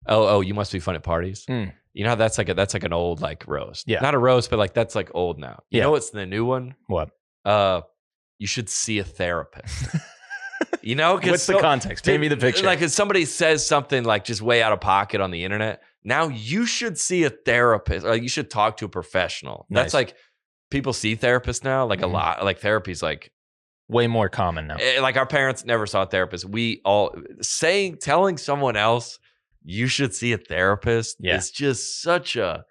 Oh, you must be fun at parties. Mm. You know, that's like an old like roast. Yeah. Not a roast, but like that's like old now. You Yeah. know what's the new one? What? You should see a therapist. You know, What's the context? Paint me the picture. Like if somebody says something like just way out of pocket on the internet, now you should see a therapist, or you should talk to a professional. Nice. That's like people see therapists now, like a lot. Like therapy's like way more common now. Like our parents never saw a therapist. We all telling someone else you should see a therapist is just such a,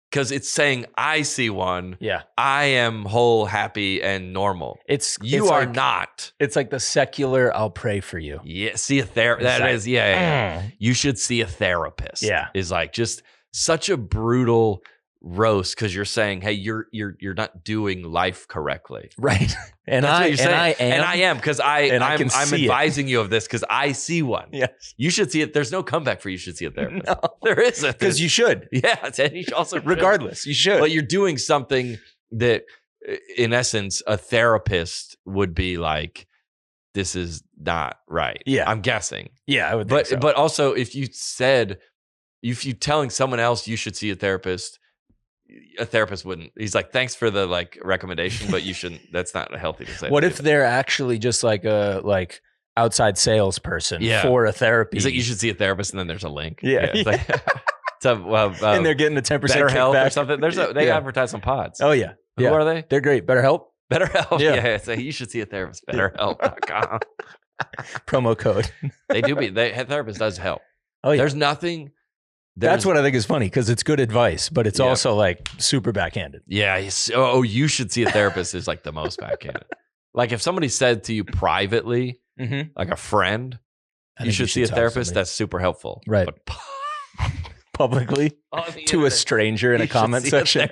because it's saying I see one. Yeah. I am whole, happy, and normal. You are like, not. It's like the secular I'll pray for you. Yeah. See a therapist. That is, yeah. You should see a therapist. Yeah. Is like just such a brutal roast because you're saying, hey, you're not doing life correctly. Right. And I am because I'm advising you of this because I see one. Yes. You should see it. There's no comeback for you should see a therapist. No. There isn't. Because you should. Yeah. And you also regardless, you should. But you're doing something that in essence a therapist would be like, this is not right. Yeah. I'm guessing. Yeah, I would think so. But also if you telling someone else you should see a therapist wouldn't. He's like, thanks for the like recommendation, but you shouldn't. That's not healthy to say. What if they're actually just like a outside salesperson for a therapy? He's like, you should see a therapist, and then there's a link. Yeah. It's like, and they're getting a 10% BetterHelp or something. They advertise on pods. Oh yeah. Who are they? They're great. BetterHelp. BetterHelp. Yeah. So you should see a therapist. BetterHelp.com. Promo code. Therapist does help. Oh yeah. There's nothing. That's what I think is funny because it's good advice, but it's also like super backhanded. Yeah. You should see a therapist is like the most backhanded. Like if somebody said to you privately, like a friend, you should see a therapist, that's super helpful. Right. But publicly to a stranger in a comment section.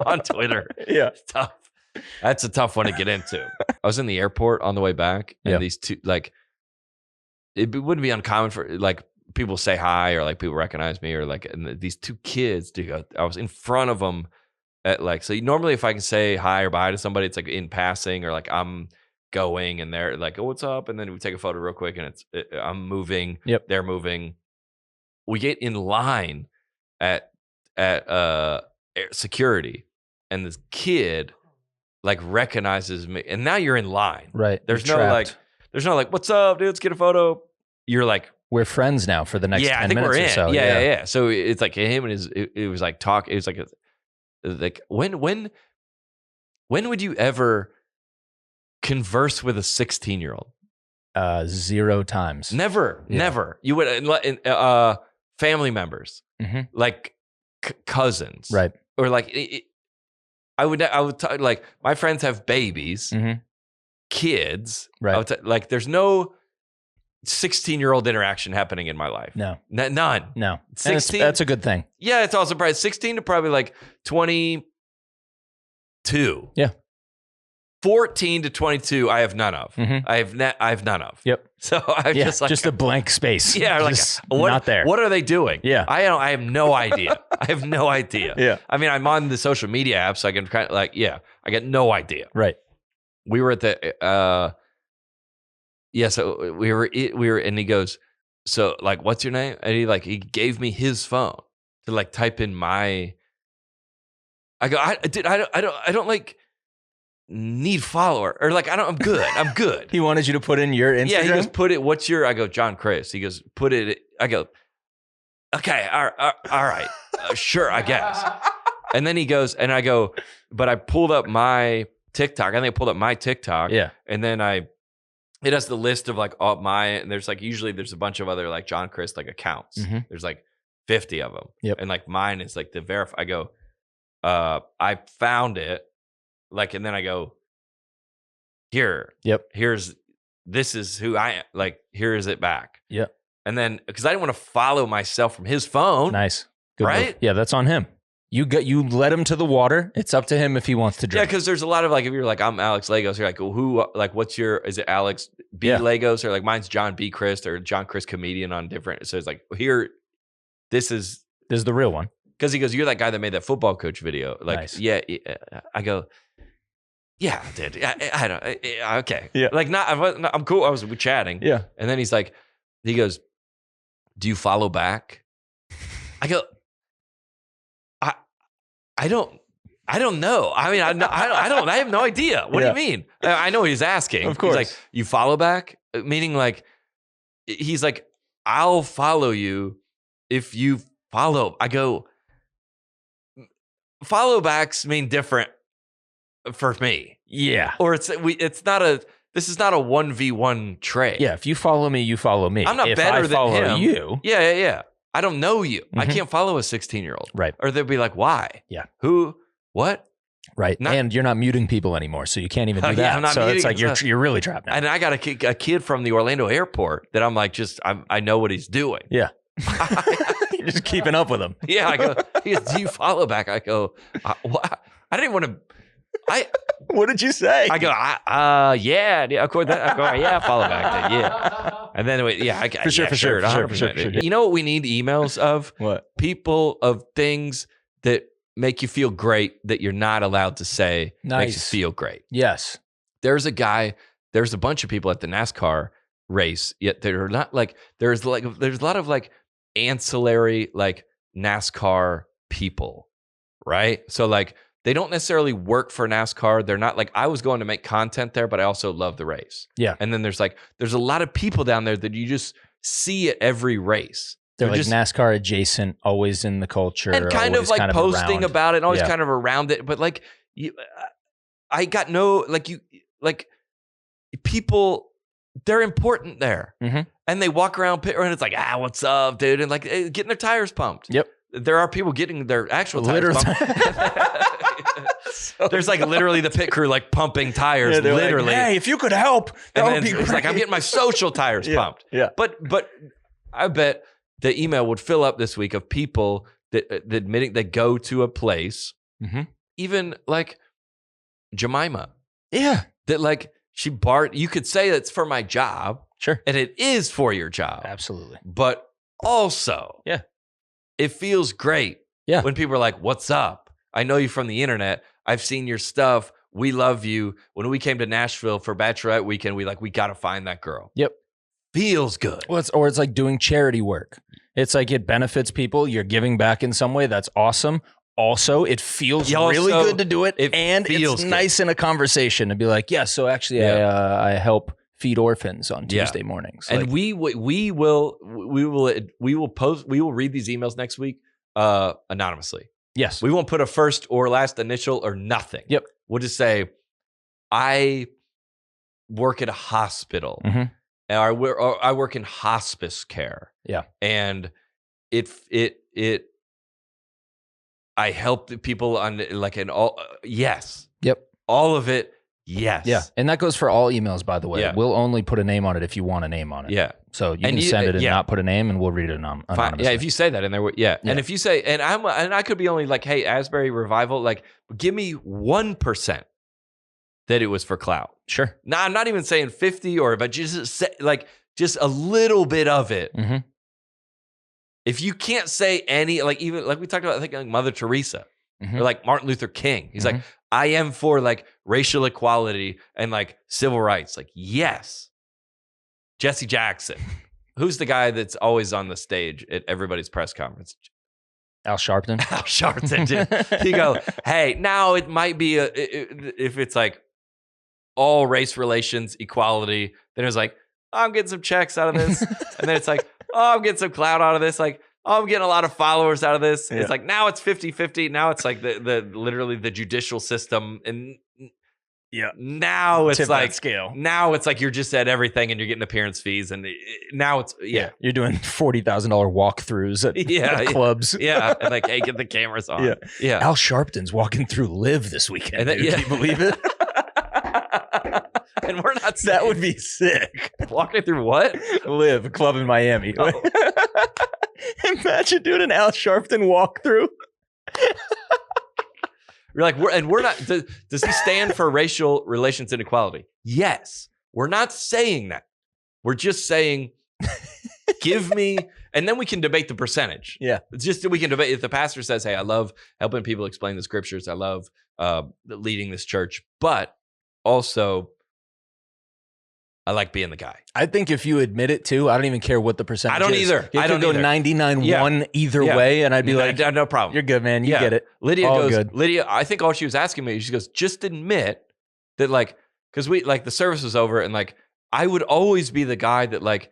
On Twitter. Yeah. It's tough. That's a tough one to get into. I was in the airport on the way back and these two, like, it wouldn't be uncommon for like, people say hi or like people recognize me or like, and these two kids, dude, I was in front of them at like, so normally if I can say hi or bye to somebody, it's like in passing or like I'm going and they're like, oh, what's up? And then we take a photo real quick and I'm moving. Yep. They're moving. We get in line at security and this kid like recognizes me and now you're in line. Right. There's no like, what's up, dude? Let's get a photo. You're like, we're friends now for the next 10 minutes or so. Yeah. So it's like him and it was like talk. It was like when would you ever converse with a 16-year-old? 0 times. Never. You would family members, like cousins, right? Or like I would like my friends have babies, kids, right? Like there's no 16-year-old interaction happening in my life. No. None. No. 16. That's a good thing. Yeah, it's also probably 16 to probably like 22. Yeah. 14 to 22, I have none of. I have none of. Yep. So I'm just a blank space. Yeah, like not there. What are they doing? Yeah. I have no idea. I have no idea. Yeah. I mean, I'm on the social media app, so I can kind of like, I got no idea. Right. We were at the so we were, and he goes, so like, what's your name? And he gave me his phone to like type in I go, I don't like need follower or like, I'm good. I'm good. He wanted you to put in your Instagram? Yeah, he goes, what's your, I go, John Crist. He goes, put it, I go, okay, all right, sure, I guess. And then he goes, and I go, but I pulled up my TikTok. I think I pulled up my TikTok. Yeah. And then it has the list of like all and there's like, usually there's a bunch of other like John Crist like accounts. There's like 50 of them. Yep. And like mine is like the verify. I go, I found it. Like, and then I go, here. Yep. This is who I am. Like, here is it back. Yep. And then, because I didn't want to follow myself from his phone. Nice. Good right? Move. Yeah, that's on him. You led him to the water. It's up to him if he wants to drink. Yeah, because there's a lot of like, if you're like, I'm Alex Lagos, you're like, well, who, like, what's your, is it Alex B. Lagos? Or like, mine's John B. Crist or John Crist comedian on different. So it's like, here, this is the real one. Because he goes, you're that guy that made that football coach video. Like, nice. Yeah. I go, yeah, I did. I don't, okay. Yeah. Like, I'm cool. We chatting. Yeah. And then he goes, do you follow back? I go, I don't know. I mean, I have no idea. What do you mean? I know he's asking. Of course. He's like, you follow back? Meaning like, he's like, I'll follow you if you follow. I go, follow backs mean different for me. Yeah. Or this is not a 1v1 trade. Yeah. If you follow me, you follow me. I'm not if better I than follow him. you. Yeah. I don't know you. I can't follow a 16-year-old. Right. Or they'll be like, why? Yeah. Who? What? Right. And you're not muting people anymore, so you can't even do that. I'm not so muting, it's like you're really trapped now. And I got a kid from the Orlando airport that I'm like, I know what he's doing. Yeah. You're just keeping up with him. Yeah. I go, he goes, do you follow back? I go, what? I didn't want to. What did you say? I go, yeah, of course. Yeah, follow back. Then, yeah. And then, for sure. You know what we need emails of? What? People of things that make you feel great that you're not allowed to say. Nice. Makes you feel great. Yes. There's a bunch of people at the NASCAR race, yet they're not like, there's a lot of like ancillary like NASCAR people, right? So like, they don't necessarily work for NASCAR. They're not like, I was going to make content there, but I also love the race. Yeah. And then there's a lot of people down there that you just see at every race. They're like just NASCAR adjacent, always in the culture. And kind of like posting around. About it, and always kind of around it. But like, I got no, people, they're important there. Mm-hmm. And they walk around pit and it's like, what's up, dude? And like getting their tires pumped. Yep. There are people getting their actual tires pumped. There's like literally the pit crew like pumping tires, literally. Like, hey, if you could help, that would be great. It's like, I'm getting my social tires pumped. Yeah. But I bet the email would fill up this week of people that admitting they go to a place, even like Jemima. Yeah. That like you could say it's for my job. Sure. And it is for your job. Absolutely. But also, it feels great when people are like, what's up? I know you from the internet. I've seen your stuff. We love you. When we came to Nashville for Bachelorette weekend, we got to find that girl. Yep. Feels good. Well, it's like doing charity work. It's like it benefits people. You're giving back in some way. That's awesome. Also, it feels really good to do it. And it's nice in a conversation to be like, so actually I help feed orphans on Tuesday mornings. And we will read these emails next week anonymously. Yes. We won't put a first or last initial or nothing. Yep. We'll just say, I work at a hospital. Mm-hmm. Or I work in hospice care. Yeah. And I help the people on like an all. Yes. Yep. All of it. Yes. Yeah. And that goes for all emails, by the way. Yeah. We'll only put a name on it if you want a name on it. Yeah. So you can send it and not put a name, and we'll read it anonymously. Fine. Yeah. If you say that in there, And if you say, and I could be only like, hey, Asbury Revival, like, give me 1% that it was for clout. Sure. Now, I'm not even saying 50 but just a little bit of it. Mm-hmm. If you can't say any, like even like we talked about, I think like Mother Teresa or like Martin Luther King. He's like, I am for like racial equality and like civil rights. Like, yes. Jesse Jackson. Who's the guy that's always on the stage at everybody's press conference? Al Sharpton. Al Sharpton, dude. You go, hey, now it might be if it's like all race relations, equality, then it was like, I'm getting some checks out of this. And then it's like, I'm getting some clout out of this. Like, I'm getting a lot of followers out of this. Yeah. It's like, now it's 50-50. Now it's like the literally the judicial system. And now it's like scale. Now it's like you're just at everything and you're getting appearance fees. And now it's, you're doing $40,000 walkthroughs at clubs. Yeah. And like, hey, get the cameras on. Yeah. Al Sharpton's walking through Live this weekend. Can you believe it? And we're not that would be sick. Walking through what? Live, club in Miami. Oh. Imagine doing an Al Sharpton walkthrough. You're like, we're not. Does he stand for racial relations and equality? Yes. We're not saying that. We're just saying, give me, and then we can debate the percentage. Yeah. It's just we can debate. If the pastor says, hey, I love helping people explain the scriptures. I love leading this church, but also I like being the guy. I think if you admit it too, I don't even care what the percentage I don't is. either. I don't go 99-1 either way, and I'd be like, no problem. You're good, man. You get it. Lydia all goes, good. Lydia, I think all she was asking me, she goes, just admit that like, because we like the service was over and like, I would always be the guy that like,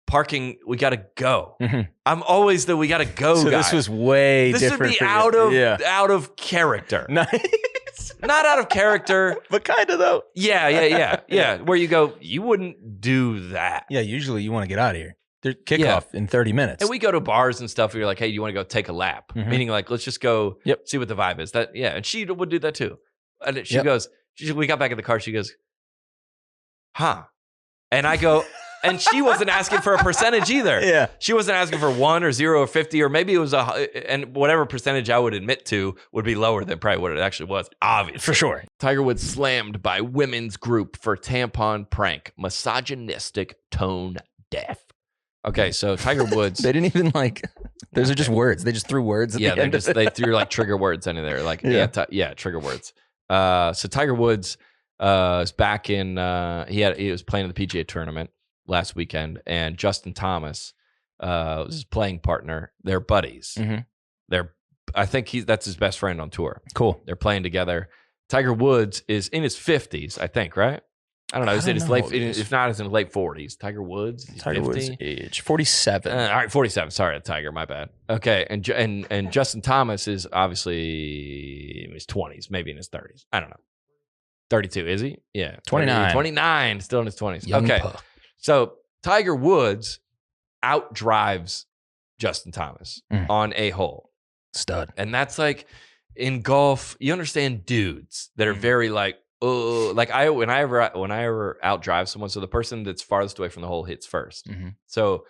parking, we got to go. Mm-hmm. I'm always the we got to go so guy. This was way this different. This would be out of character. Nice. Not out of character. But kind of though. Yeah. Where you go, you wouldn't do that. Yeah, usually you want to get out of here. There's kickoff in 30 minutes. And we go to bars and stuff where you're like, hey, you want to go take a lap? Mm-hmm. Meaning like, let's just go see what the vibe is. And she would do that too. And she goes, we got back in the car, she goes, huh? And I go, and she wasn't asking for a percentage either. Yeah. She wasn't asking for 1 or 0 or 50, or maybe it was and whatever percentage I would admit to would be lower than probably what it actually was, obviously. For sure. Tiger Woods slammed by women's group for tampon prank, misogynistic, tone deaf. Okay, so Tiger Woods. They didn't even like, those are just words. They just threw words at the end. They threw like trigger words into there. Like, trigger words. So Tiger Woods is back in, he was playing in the PGA tournament last weekend, and Justin Thomas was his playing partner. They're buddies. Mm-hmm. I think that's his best friend on tour. Cool. They're playing together. Tiger Woods is in his 50s, I think, right? I don't know. He's in his late, if not, he's in his late 40s. Tiger Woods, Tiger Woods age 47. All right, 47. Sorry, Tiger, my bad. Okay, and Justin Thomas is obviously in his 20s, maybe in his 30s. I don't know. 32, is he? Yeah. 29. 29, still in his 20s. Young okay. puck. So Tiger Woods outdrives Justin Thomas on a hole. Stud. And that's like in golf, you understand dudes that are very like, oh, like when I ever outdrive someone, so the person that's farthest away from the hole hits first. Mm-hmm. So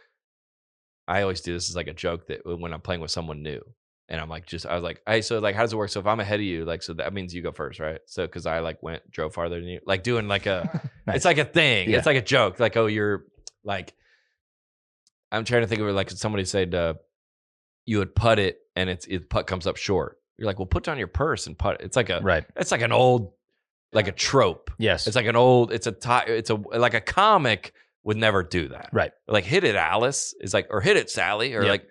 I always do this as like a joke that when I'm playing with someone new. And I'm like, I was like, hey, so like, how does it work? So if I'm ahead of you, like, so that means you go first, right? So, cause I like drove farther than you, like doing like nice. It's like a thing. Yeah. It's like a joke. Like, oh, you're like, I'm trying to think of it like somebody said, you would putt it and the putt comes up short. You're like, well, put down your purse and putt it. It's like it's like an old, like a trope. Yes. It's like an old, like a comic would never do that. Right. Like hit it, Alice is like, or hit it, Sally, or like,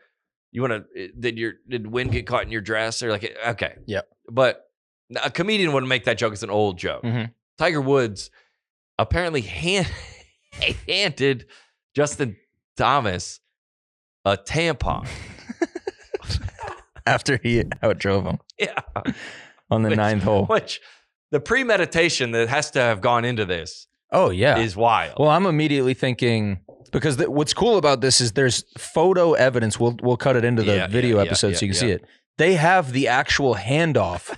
you want to, did wind get caught in your dress? Or like, okay. Yep. But a comedian wouldn't make that joke. It's an old joke. Mm-hmm. Tiger Woods apparently handed Justin Thomas a tampon. After he outdrove him. Yeah. On the ninth hole. Which the premeditation that has to have gone into this. Oh, yeah. Is wild. Well, I'm immediately thinking, because what's cool about this is there's photo evidence. We'll cut it into the video episode so you can see it. They have the actual handoff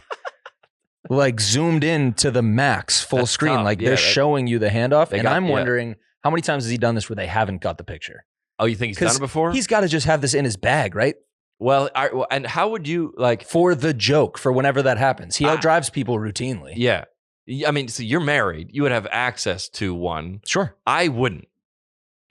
like zoomed in to the max full screen. Tough. Like they're showing you the handoff. And I'm wondering how many times has he done this where they haven't got the picture? Oh, you think he's done it before? He's got to just have this in his bag, right? Well, and how would you like... For the joke, for whenever that happens. He outdrives people routinely. Yeah. I mean, so you're married. You would have access to one. Sure. I wouldn't.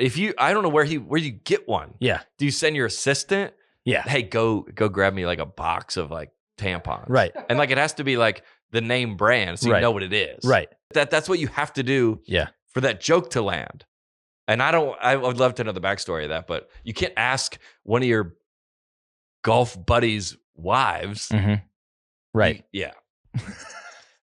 I don't know where you get one. Yeah. Do you send your assistant? Yeah. Hey, go grab me like a box of like tampons. Right. And like it has to be like the name brand so you know what it is. Right. That's what you have to do for that joke to land. And I would love to know the backstory of that, but you can't ask one of your golf buddies' wives. Mm-hmm. Right. Yeah.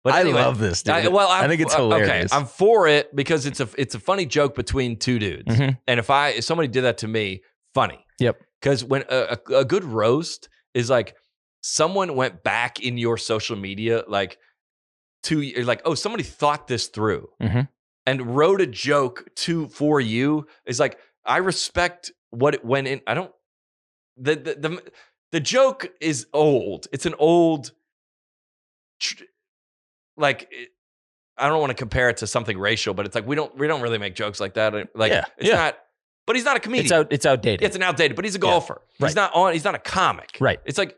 But anyway, I love this, dude. I think it's hilarious. Okay, I'm for it because it's a funny joke between two dudes. Mm-hmm. And if somebody did that to me, funny. Yep. Because when a good roast is like someone went back in your social media like oh, somebody thought this through and wrote a joke for you. Is like, I respect what it went in. I don't. The joke is old. It's an old. I don't want to compare it to something racial, but it's like we don't really make jokes like that. Like it's not. But he's not a comedian. It's outdated. It's an outdated. But he's a golfer. Right. He's not a comic. Right. It's like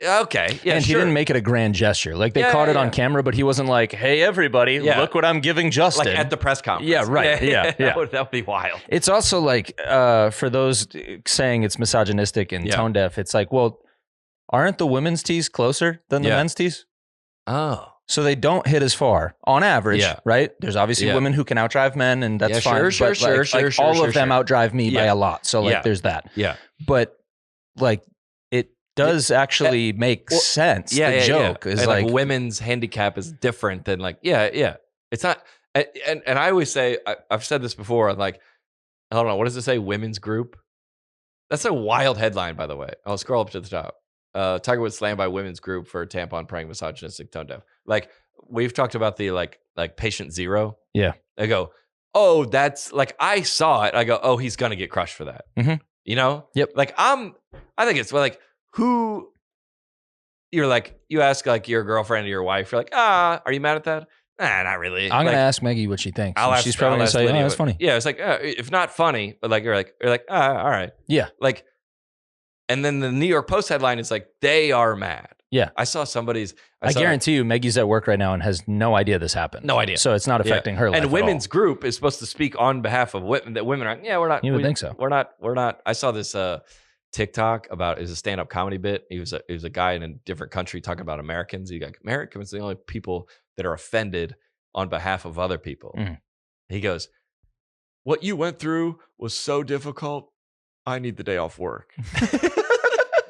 okay. Yeah. And he didn't make it a grand gesture. Like they caught it on camera, but he wasn't like, "Hey, everybody, look what I'm giving Justin." Like at the press conference. Yeah. Right. Yeah. That would be wild. It's also like for those saying it's misogynistic and tone deaf. It's like, well, aren't the women's tees closer than the men's tees? Oh. So they don't hit as far on average, right? There's obviously women who can outdrive men, and that's fine. Sure. All of them outdrive me by a lot. So like, there's that. Yeah. But like, it does actually make sense. The joke is and like women's handicap is different than like, it's not. And I always say, I've said this before. Like, I don't know, what does it say? Women's group. That's a wild headline, by the way. I'll scroll up to the top. Tiger Woods slammed by women's group for tampon praying misogynistic tone deaf. Like, we've talked about the like patient zero. Yeah. I go, oh, that's like, I saw it. I go, oh, he's gonna get crushed for that. Mm-hmm. You know? Yep. Like I think it's like who you're like, you ask like your girlfriend or your wife, you're like, are you mad at that? Nah, not really. I'm gonna ask Maggie what she thinks. She's probably gonna say, Lydia, it's funny. Yeah, it's like, if not funny, but like you're like, all right. Yeah. Like, and then the New York Post headline is like, they are mad. Yeah. I saw somebody's. I guarantee you, Maggie's at work right now and has no idea this happened. No idea. So it's not affecting her life. And women's group is supposed to speak on behalf of women. That women are, we're not. You would think so. We're not. I saw this TikTok about, it was a stand-up comedy bit. He was a guy in a different country talking about Americans. He's like, Americans are the only people that are offended on behalf of other people. Mm. He goes, what you went through was so difficult. I need the day off work.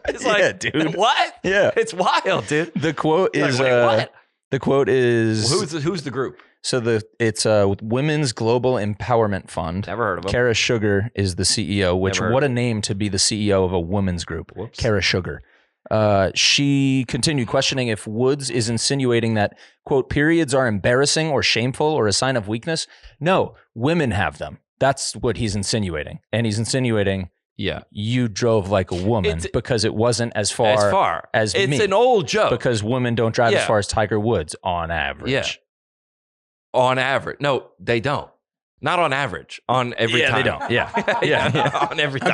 It's like, dude, what? Yeah, it's wild, dude. The quote is, what? The quote is, who's the group? So it's Women's Global Empowerment Fund. Never heard of them. Kara Sugar is the CEO. Which, what a name to be the CEO of a women's group. Whoops. Kara Sugar. She continued questioning if Woods is insinuating that, quote, periods are embarrassing or shameful or a sign of weakness. No, women have them. That's what he's insinuating. And he's insinuating, you drove like a woman because it wasn't as far as it's me. It's an old joke. Because women don't drive as far as Tiger Woods on average. Yeah. On average. No, they don't. Not on average. On every time. They don't. Yeah. On every time.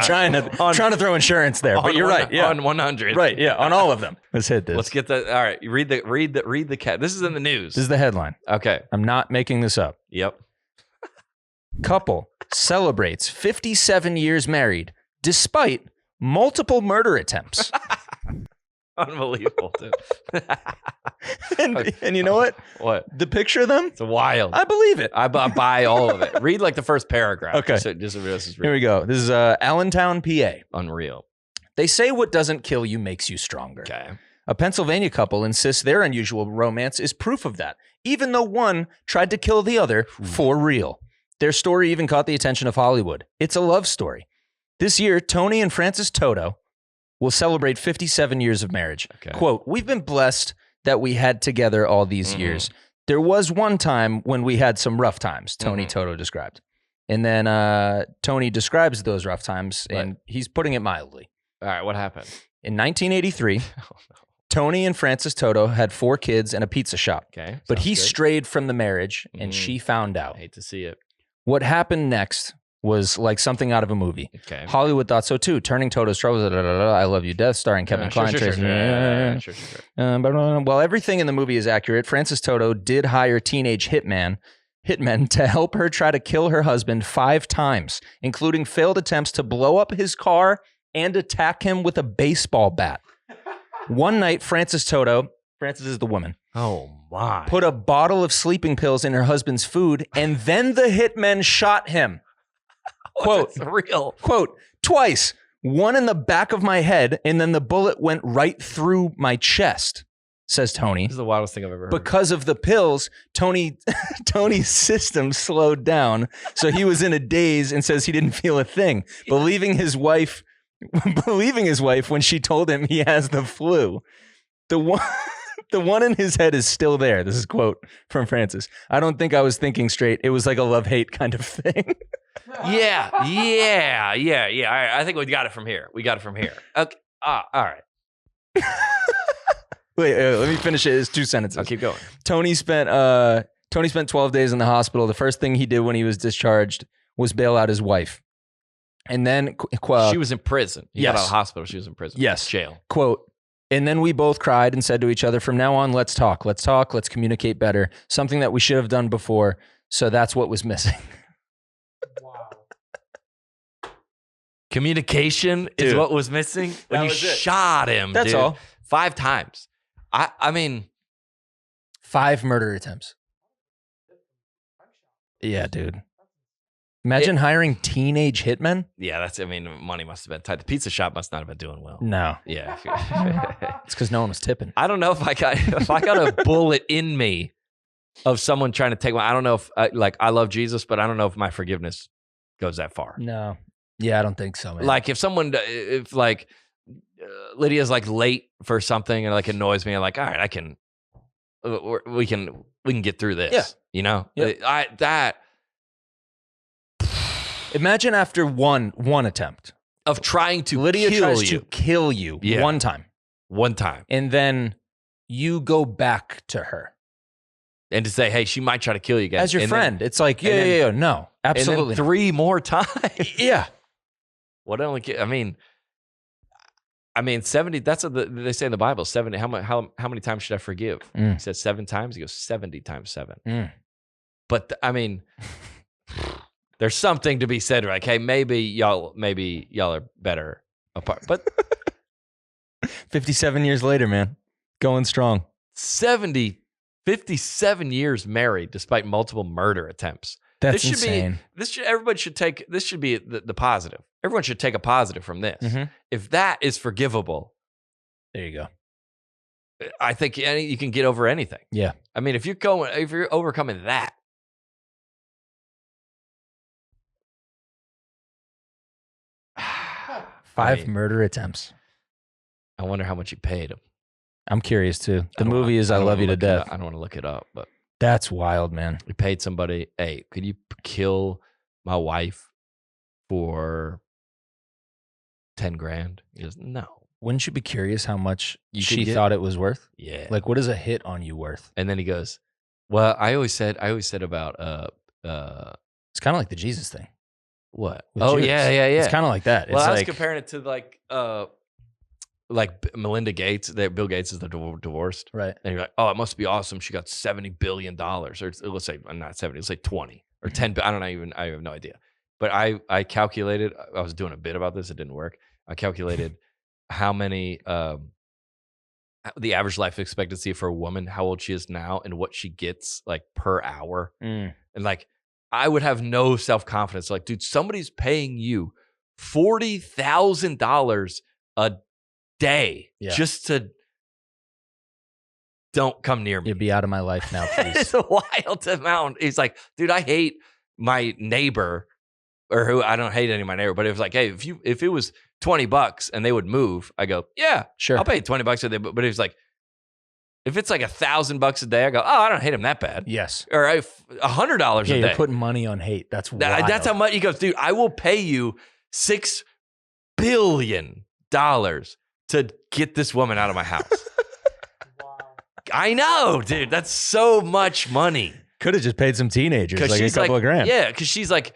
I'm trying to throw insurance there, but you're right. Yeah. On 100. Right. Yeah. On all of them. Let's hit this. Let's get that. All right. Read the cat. This is in the news. This is the headline. Okay. I'm not making this up. Yep. Couple celebrates 57 years married despite multiple murder attempts. Unbelievable, dude. and you know what? What? The picture of them? It's wild. I believe it. I buy all of it. Read like the first paragraph. Okay. Here we go. This is Allentown, PA. Unreal. They say what doesn't kill you makes you stronger. Okay. A Pennsylvania couple insists their unusual romance is proof of that, even though one tried to kill the other for real. Their story even caught the attention of Hollywood. It's a love story. This year, Tony and Francis Toto will celebrate 57 years of marriage. Okay. Quote, we've been blessed that we had together all these years. There was one time when we had some rough times, Tony Toto described. And then Tony describes those rough times, and he's putting it mildly. All right, what happened? In 1983, Tony and Francis Toto had 4 kids and a pizza shop. Okay, but he strayed from the marriage, and she found out. I hate to see it. What happened next was like something out of a movie. Okay. Hollywood thought so too. Turning Toto's Troubles, I Love You Death, starring Kevin Kline. Sure. While everything in the movie is accurate, Francis Toto did hire teenage hitmen to help her try to kill her husband 5 times, including failed attempts to blow up his car and attack him with a baseball bat. One night, Francis is the woman. Oh my. Put a bottle of sleeping pills in her husband's food, and then the hitmen shot him. Quote, real. Quote, twice, one in the back of my head, and then the bullet went right through my chest, says Tony. This is the wildest thing I've ever heard. Because of the pills, Tony's system slowed down, so he was in a daze and says he didn't feel a thing, believing his wife when she told him he has the flu. The one in his head is still there. This is a quote from Francis. I don't think I was thinking straight. It was like a love-hate kind of thing. Yeah. I think we got it from here. Okay. All right. Wait, let me finish it. It's 2 sentences. I'll keep going. Tony spent 12 days in the hospital. The first thing he did when he was discharged was bail out his wife. And then she was in prison. He got out of the hospital. She was in prison. Yes. Jail. Quote, and then we both cried and said to each other, from now on, let's talk, let's communicate better. Something that we should have done before. So that's what was missing. Wow. Communication is what was missing when you shot him. That's all. 5 times. I mean, 5 murder attempts. Yeah, dude. Imagine hiring teenage hitmen. Yeah, money must have been tight. The pizza shop must not have been doing well. No. Yeah. It's because no one was tipping. I don't know if I got a bullet in me of someone trying to take I don't know if I love Jesus, but I don't know if my forgiveness goes that far. No. Yeah, I don't think so, man. Like if Lydia's like late for something and like annoys me, I'm like, all right, we can get through this. Yeah. You know? Yep. Imagine after one attempt of trying to Lydia kill tries you. to kill you one time. And then you go back to her. And to say, hey, she might try to kill you again. As your friend. It's like, no, absolutely. And then 3 more times. Yeah. What only? 70. That's what they say in the Bible. 70. How many times should I forgive? He says 7 times. He goes 70 times 7. But there's something to be said. Like, hey, maybe y'all are better apart. But 57 years later, man, going strong. 57 years married despite multiple murder attempts. That's insane. Everybody should take, this should be the positive. Everyone should take a positive from this. Mm-hmm. If that is forgivable. There you go. I think you can get over anything. Yeah. I mean, if you're overcoming that. 5 murder attempts. I wonder how much you paid him. I'm curious too. The movie is I Love You to Death. I don't want to look it up, but that's wild, man. You paid somebody, hey, could you kill my wife for 10 grand? He goes, no. Wouldn't you be curious how much she thought it was worth? Yeah. Like, what is a hit on you worth? And then he goes, well, I always said about it's kind of like the Jesus thing. What? Judas. Yeah. It's kind of like that. Well, I was comparing it to like Melinda Gates. Bill Gates is divorced, right? And you're like, oh, it must be awesome. She got $70 billion, or let's say not 70, let's say 20 or 10. I don't know, even I have no idea. But I calculated. I was doing a bit about this. It didn't work. I calculated how many the average life expectancy for a woman, how old she is now, and what she gets like per hour, and like. I would have no self-confidence. Like, dude, somebody's paying you $40,000 a day just to don't come near me. You'd be out of my life now, please. It's a wild amount. He's like, dude, I hate my neighbor, or who I don't hate any of my neighbor, but it was like, hey, if it was $20 and they would move, I go, yeah, sure, I'll pay $20 a day. But it was like, if it's like $1,000 a day, I go, oh, I don't hate him that bad. Yes. Or $100 a day. You're putting money on hate. That's wild. That's how much he goes, dude. I will pay you $6 billion to get this woman out of my house. Wow. I know, dude. That's so much money. Could have just paid some teenagers like a couple of grand. Yeah, because she's like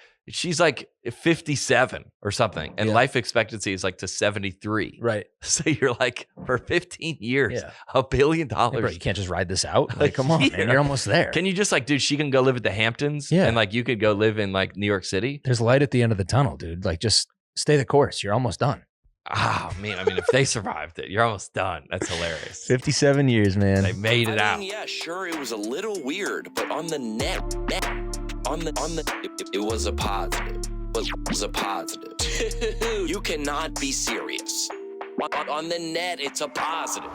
57 or something, and life expectancy is like to 73. Right. So you're like, for 15 years, $1 billion. Yeah, bro, you can't just ride this out. Like, come on, man, you're almost there. Can you just like, dude, she can go live at the Hamptons, and like you could go live in like New York City. There's light at the end of the tunnel, dude. Like, just stay the course. You're almost done. Oh, man. I mean, if they survived it, you're almost done. That's hilarious. 57 years, man. They made it out. Yeah, sure, it was a little weird, but on the net, it was a positive. It was a positive. You cannot be serious. On the net, it's a positive.